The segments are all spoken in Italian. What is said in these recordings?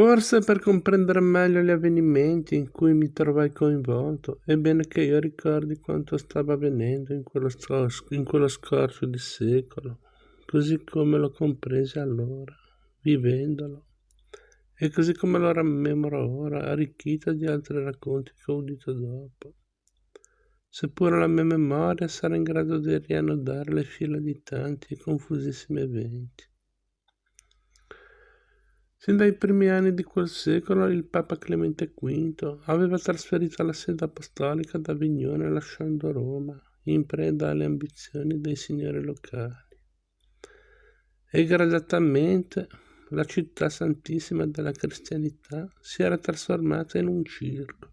Forse per comprendere meglio gli avvenimenti in cui mi trovai coinvolto, è bene che io ricordi quanto stava avvenendo in quello scorcio di secolo, così come lo compresi allora, vivendolo, e così come lo rammemoro ora, arricchito di altri racconti che ho udito dopo. Seppure la mia memoria sarà in grado di riannodare le fila di tanti e confusissimi eventi. Sin dai primi anni di quel secolo il Papa Clemente V aveva trasferito la sede apostolica da Avignone lasciando Roma, in preda alle ambizioni dei signori locali. E gradatamente la città santissima della cristianità si era trasformata in un circo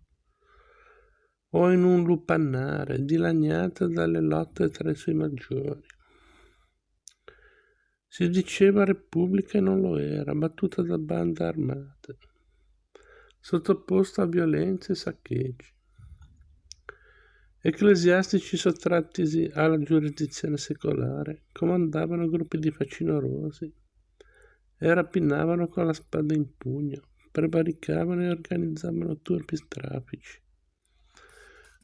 o in un lupannare dilaniata dalle lotte tra i suoi maggiori. Si diceva repubblica e non lo era, battuta da bande armate, sottoposta a violenze e saccheggi. Ecclesiastici sottratti alla giurisdizione secolare comandavano gruppi di facinorosi e rapinavano con la spada in pugno, prevaricavano e organizzavano turpi straffici.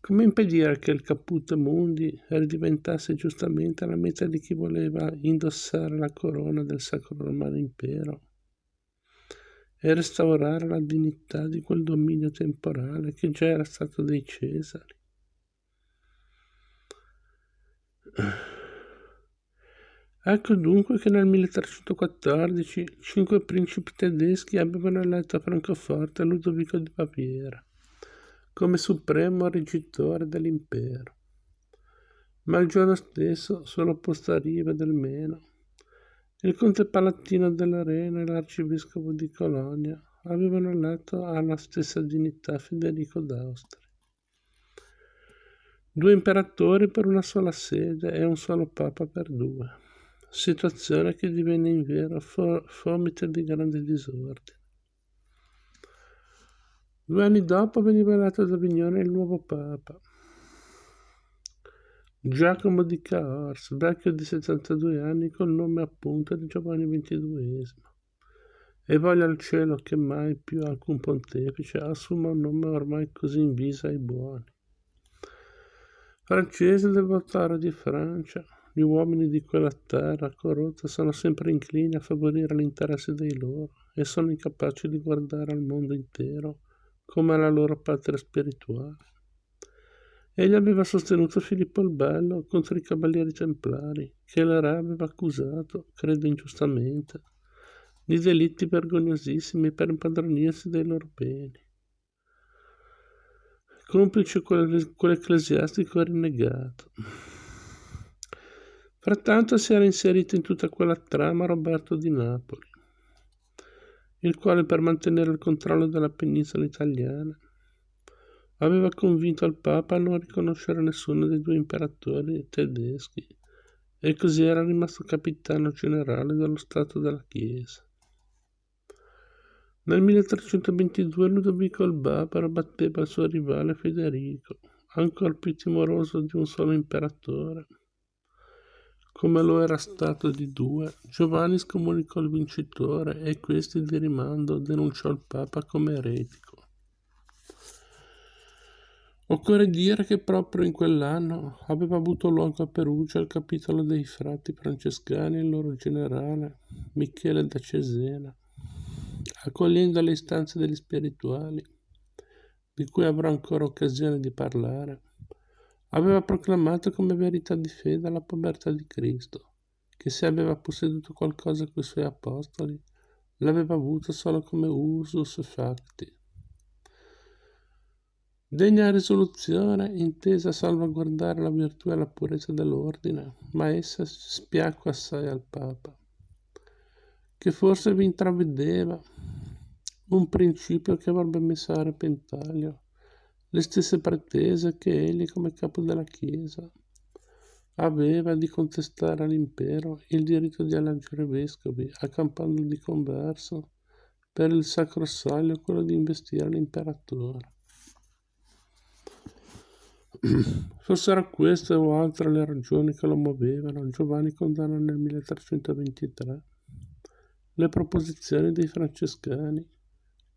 Come impedire che il Caput Mundi ridiventasse giustamente la meta di chi voleva indossare la corona del Sacro Romano Impero e restaurare la dignità di quel dominio temporale che già era stato dei Cesari? Ecco dunque che nel 1314 5 principi tedeschi avevano eletto a Francoforte Ludovico di Baviera come supremo reggitore dell'impero. Ma il giorno stesso, sulla posta riva del Meno, il conte palatino dell'Arena e l'arcivescovo di Colonia avevano eletto alla stessa dignità Federico d'Austria. 2 imperatori per una sola sede e un solo papa per 2, situazione che divenne in vero fomite di grande disordine. 2 anni dopo veniva eletto ad Avignone il nuovo papa, Giacomo di Cahors, vecchio di 72 anni col nome appunto di Giovanni XXII. E voglia al cielo che mai più alcun pontefice assuma un nome ormai così inviso ai buoni. Francese del voltare di Francia, gli uomini di quella terra corrotta sono sempre inclini a favorire l'interesse dei loro e sono incapaci di guardare al mondo intero come alla loro patria spirituale. Egli aveva sostenuto Filippo il Bello contro i cavalieri templari, che le re aveva accusato, credo ingiustamente, di delitti vergognosissimi per impadronirsi dei loro beni. Complice quell'ecclesiastico rinnegato. Frattanto si era inserito in tutta quella trama Roberto di Napoli, il quale per mantenere il controllo della penisola italiana aveva convinto il Papa a non riconoscere nessuno dei 2 imperatori tedeschi e così era rimasto capitano generale dello Stato della Chiesa. Nel 1322 Ludovico il Barbaro batteva il suo rivale Federico, ancor più timoroso di un solo imperatore, come lo era stato di 2. Giovanni scomunicò il vincitore e questi di rimando denunciò il Papa come eretico. Occorre dire che proprio in quell'anno aveva avuto luogo a Perugia il capitolo dei frati francescani e il loro generale, Michele da Cesena, accogliendo le istanze degli spirituali, di cui avrò ancora occasione di parlare, aveva proclamato come verità di fede la povertà di Cristo, che se aveva posseduto qualcosa coi suoi apostoli, l'aveva avuto solo come usus facti. Degna risoluzione intesa a salvaguardare la virtù e la purezza dell'ordine, ma essa spiacque assai al Papa, che forse vi intravedeva un principio che avrebbe messo a repentaglio le stesse pretese che egli come capo della Chiesa aveva di contestare all'impero il diritto di eleggere vescovi, accampando di converso per il sacro soglio quello di investire l'imperatore. Fossero queste o altre le ragioni che lo muovevano, Giovanni condanna nel 1323 le proposizioni dei francescani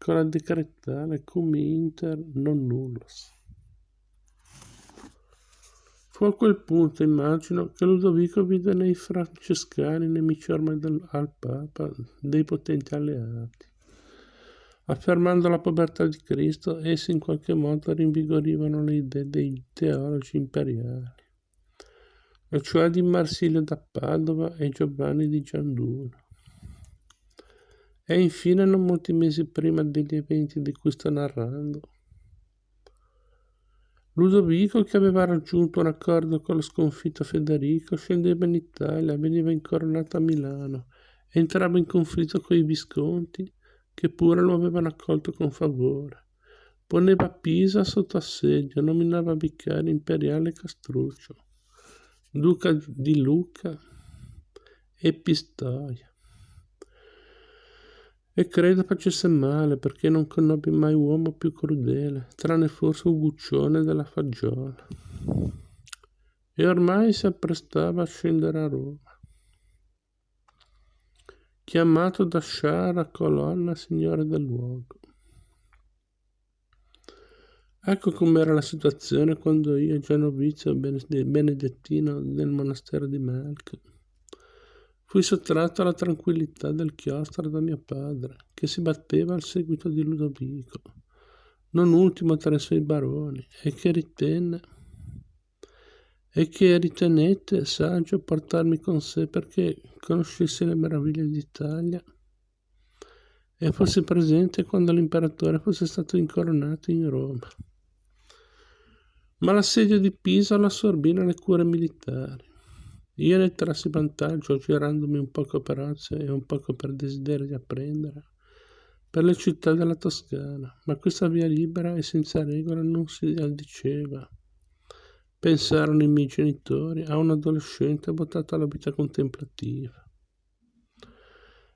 con la decretale cum inter non nullos. Fu a quel punto, immagino, che Ludovico vide nei francescani, nemici ormai al Papa, dei potenti alleati. Affermando la povertà di Cristo, essi in qualche modo rinvigorivano le idee dei teologi imperiali, e cioè di Marsilio da Padova e Giovanni di Gianduno. E infine, non molti mesi prima degli eventi di cui sto narrando, Ludovico, che aveva raggiunto un accordo con lo sconfitto Federico, scendeva in Italia, veniva incoronato a Milano, entrava in conflitto con i Visconti, che pure lo avevano accolto con favore. Poneva Pisa sotto assedio, nominava vicario imperiale Castruccio, duca di Lucca e Pistoia. E credo facesse male, perché non conobbi mai uomo più crudele, tranne forse un Guccione della Faggiola. E ormai si apprestava a scendere a Roma, chiamato da Sciara Colonna, signore del luogo. Ecco com'era la situazione quando io, già novizio benedettino nel monastero di Melk, fui sottratto alla tranquillità del chiostro da mio padre, che si batteva al seguito di Ludovico, non ultimo tra i suoi baroni, e che ritenette saggio portarmi con sé perché conoscesse le meraviglie d'Italia e fosse presente quando l'imperatore fosse stato incoronato in Roma. Ma l'assedio di Pisa lo assorbì nelle cure militari. Io ne trassi vantaggio girandomi un poco per ozio e un poco per desiderio di apprendere per le città della Toscana, ma questa via libera e senza regola non si addiceva. Pensarono i miei genitori a un adolescente votato alla vita contemplativa.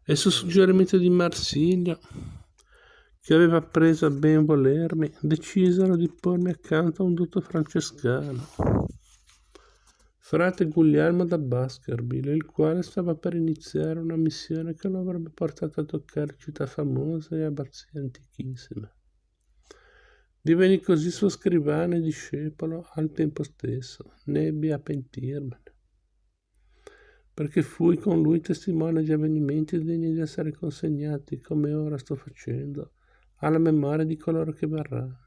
E su suggerimento di Marsilio, che aveva appreso a ben volermi, decisero di pormi accanto a un dotto francescano, frate Guglielmo da Baskerville, il quale stava per iniziare una missione che lo avrebbe portato a toccare città famose e abbazie antichissime. Divenni così suo scrivano e discepolo al tempo stesso, ne ebbi a pentirmene, perché fui con lui testimone di avvenimenti degni di essere consegnati, come ora sto facendo, alla memoria di coloro che verranno.